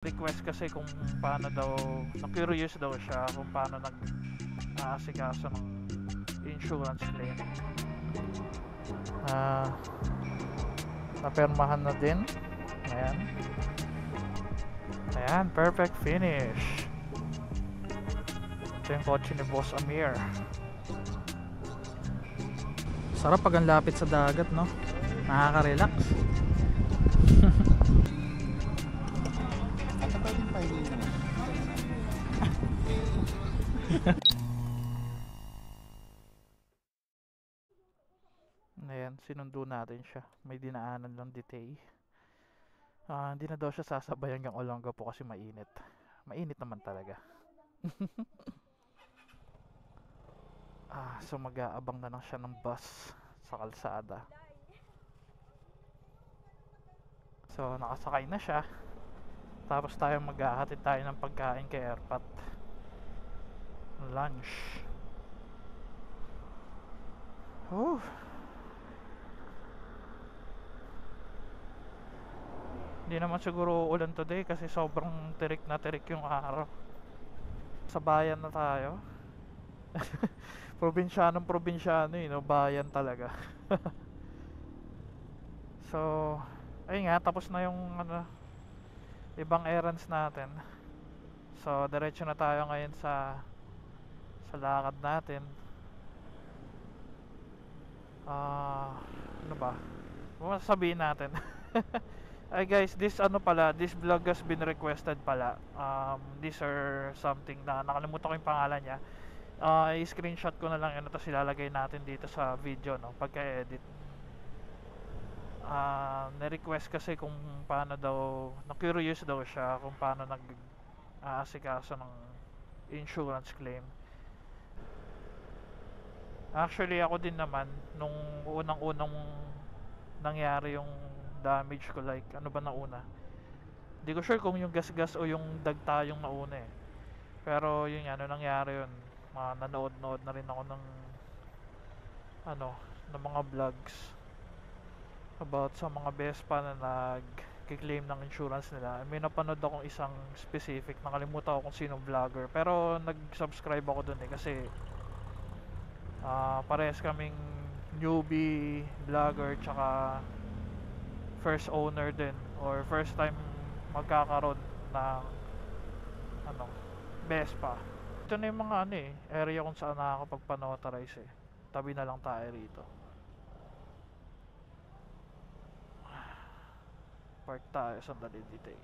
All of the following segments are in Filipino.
Request kasi kung paano daw, na-curious daw siya kung paano nag-aasikaso ng insurance claim. Napirmahan na din. Ayan. Ayan, perfect finish. Ito yung kotse ni Boss Amir. Sarap pag ang lapit sa dagat, no? Nakaka-relax. Ayan, sinundo natin siya. May dinaanan lang Ditay. Hindi na daw siya sasabay hanggang Olonga po kasi mainit. Mainit naman talaga. So mag-aabang na lang siya ng bus sa kalsada. So nakasakay na siya. Tapos tayo maghahatid tayo ng pagkain kay Airpat. Lunch. Hindi naman siguro ulan today kasi sobrang tirik na tirik yung araw. Sa bayan na tayo. Probinsyano no? Bayan talaga. So ayun nga, tapos na yung ibang errands natin. So diretso na tayo ngayon sa lakad natin. Ano ba? Ano sabihin natin? Ay guys, this vlog has been requested pala. These are something na nakalimutan ko yung pangalan niya. I-screenshot ko na lang yun, tapos ilalagay natin dito sa video, no, pagka-edit. Na-request kasi kung paano daw, na-curious daw siya kung paano nag-aasikaso ng insurance claim. Actually ako din naman nung unang-unang nangyari yung damage ko, like ano ba nauna, hindi ko sure kung yung gas o yung dagta yung nauna eh. Pero yun nga, ano nangyari yun, nanood na rin ako ng ng mga vlogs about sa mga Vespa na nag-claim ng insurance nila. May napanood akong isang specific, nakalimutan ko kung sinong vlogger, pero nag-subscribe ako dun eh kasi parehas kaming newbie vlogger tsaka first owner din, or first time magkakaroon ng Vespa. Ito na yung mga area kung saan nakakapagpa-notarize eh. Tabi na lang tayo rito. Park tayo sandali dito eh.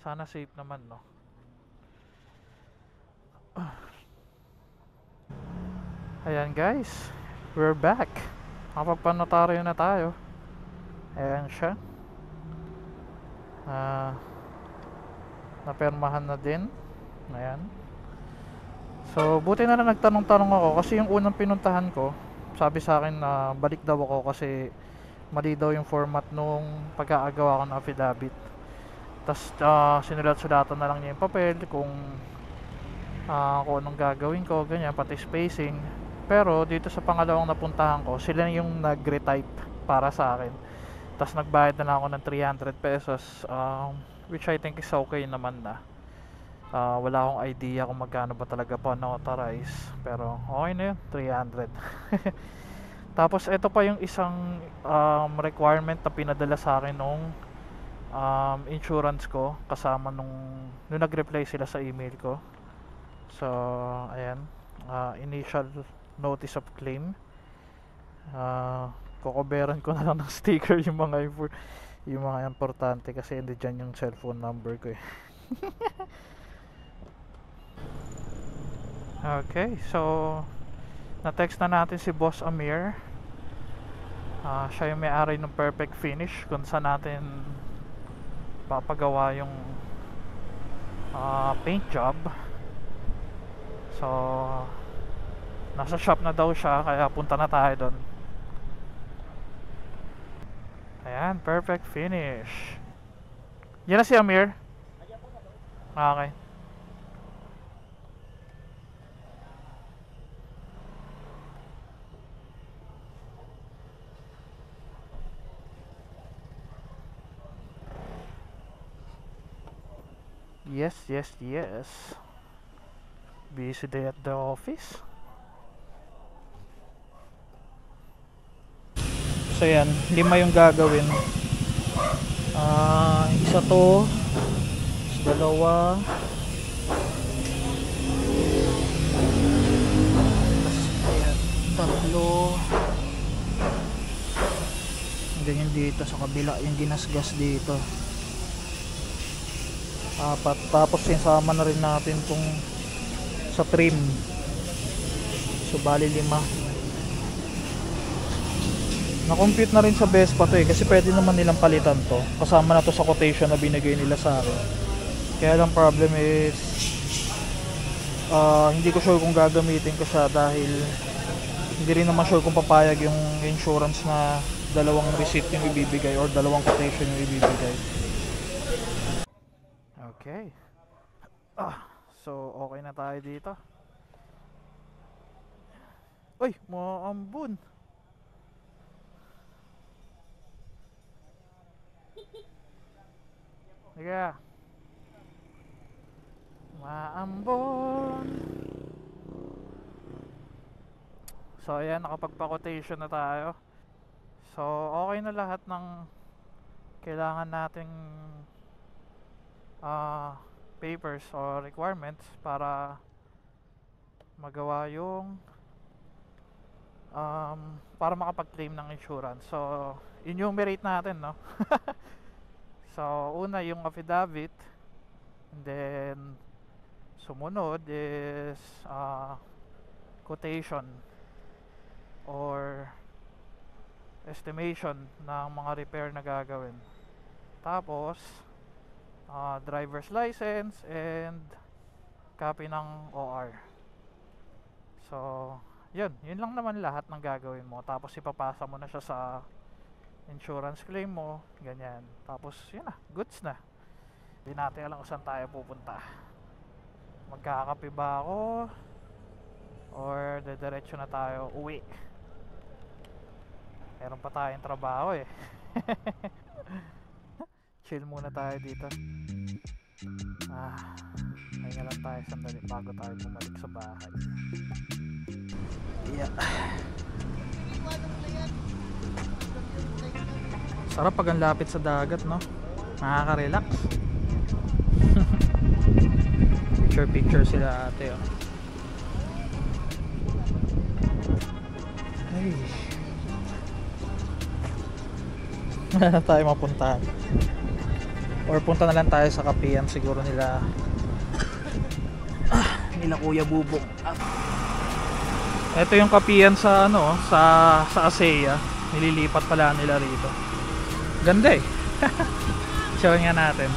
Sana safe naman, no? Ayan guys, we're back. Nakapagpanotaryo na tayo. Ayan siya. Napirmahan na din. Ayan. So buti na lang nagtanong-tanong ako kasi yung unang pinuntahan ko, sabi sa akin na balik daw ako kasi mali daw yung format nung pag-aagawa ko ng affidavit. Tapos sinulat-sulatan na lang niya yung papel kung anong gagawin ko, ganyan, pati spacing. Pero dito sa pangalawang napuntahan ko, sila yung nag-retype para sa akin. Tapos nagbayad na lang ako ng 300 pesos, which I think is okay naman na. Wala akong idea kung magkano ba talaga pa notarize, pero okay na yun, 300. Tapos ito pa yung isang requirement na pinadala sa akin nung insurance ko, kasama nung nag-reply sila sa email ko. So ayan, initial notice of claim. Kukoberan ko na lang ng sticker yung mga importante kasi hindi dyan yung cellphone number ko eh. Okay, so na-text na natin si Boss Amir. Siya yung may-ari ng Perfect Finish kung saan natin papagawa yung paint job. So nasa shop na daw siya, kaya punta na tayo doon. Ayan, perfect finish. Yan na si Amir. Okay. Yes, yes, yes. Busy day at the office. So yan, 5 yung gagawin. Isa to, dalawa, ayan, tatlo. Ganyan dito sa kabila, yung ginasgas dito. 4. Tapos sinasama na rin natin tong sa trim. So bali 5. Na-compute na rin sa Vespa to kasi pwede naman nilang palitan to. Kasama na to sa quotation na binigay nila sa akin. Kaya lang problem is hindi ko sure kung gagamitin ko siya dahil hindi rin naman sure kung papayag yung insurance na 2 receipt yung ibibigay or 2 quotation yung ibibigay. Okay. So okay na tayo dito. Uy, maambun. Higa. Maambon. So ayan, nakapagpa-quotation na tayo. So okay na lahat ng kailangan nating papers or requirements para magawa yung para makapag-claim ng insurance. So enumerate natin, no? So una yung affidavit, and then sumunod is quotation or estimation ng mga repair na gagawin. Tapos driver's license and copy ng OR. So yun lang naman lahat ng gagawin mo. Tapos ipapasa mo na siya sa insurance claim mo, ganyan. Tapos yun na, goods na. Hindi natin alam kung saan tayo pupunta. Magkakape ba ako or dediretso na tayo uwi? Meron pa tayong trabaho eh. Chill muna tayo dito. Hinga lang tayo sandali bago tayo bumalik sa bahay. Yeah. Sarap pag ang lapit sa dagat, no? Nakaka-relax. Picture sila ate, oh. Ay. Wala na tayo mapuntahan. Or punta na lang tayo sa kapihan siguro nila nila Kuya Bubong. Ito yung kapihan sa ano, sa ASEA. Nililipat pala nila rito. Ganda eh. Show nga natin.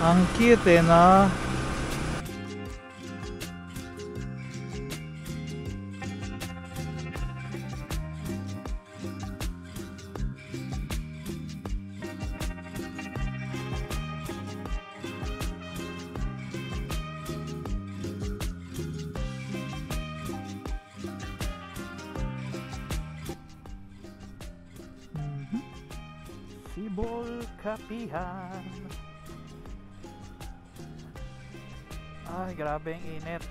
Ang cute eh, no? Sibol Kapihan. Ay, grabe ang init.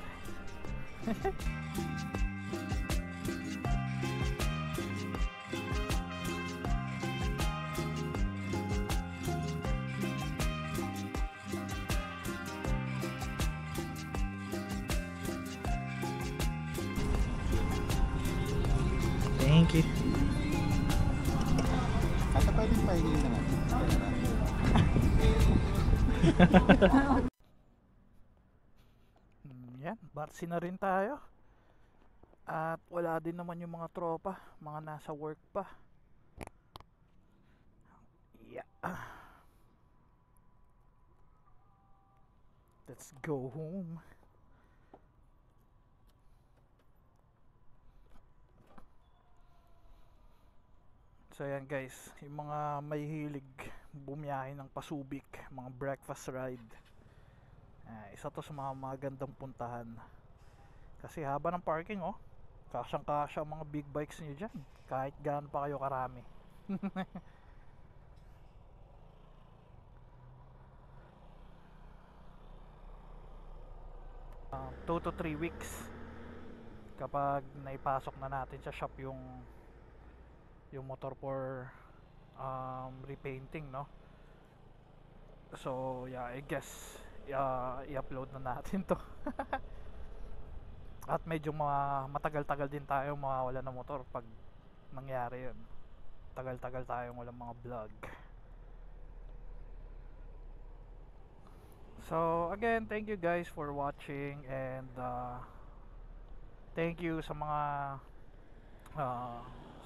Thank you. Ata pwedeng pahingin naman. Yan, barsi na rin tayo. At wala din naman yung mga tropa, mga nasa work pa. Yeah. Let's go home. So yan guys, yung mga may hilig bumiyahe ng Pasubik, mga breakfast ride, isa to sa mga magandang puntahan kasi haba ng parking, oh. Kasyang kasya ang mga big bikes nyo dyan, kahit gaano pa kayo karami. 2 to 3 weeks kapag naipasok na natin sa shop yung motor for repainting, no? So yeah, I guess i-upload na natin to. At medyo matagal-tagal din tayo mawawala ng motor pag nangyari yun. Tagal-tagal tayong walang mga vlog. So again, thank you guys for watching, and thank you sa mga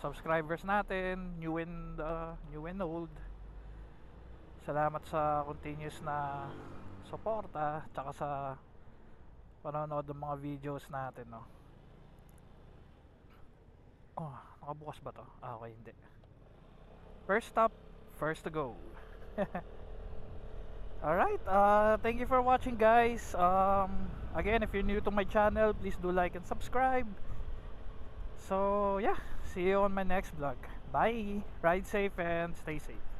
subscribers natin, new and old. Salamat sa continuous na suporta, tsaka sa panonood ng mga videos natin, no. Oh, nakabukas ba to? Okay, hindi. First stop, first to go. Alright, thank you for watching, guys. Again, if you're new to my channel, please do like and subscribe. So yeah, see you on my next vlog. Bye, ride safe and stay safe.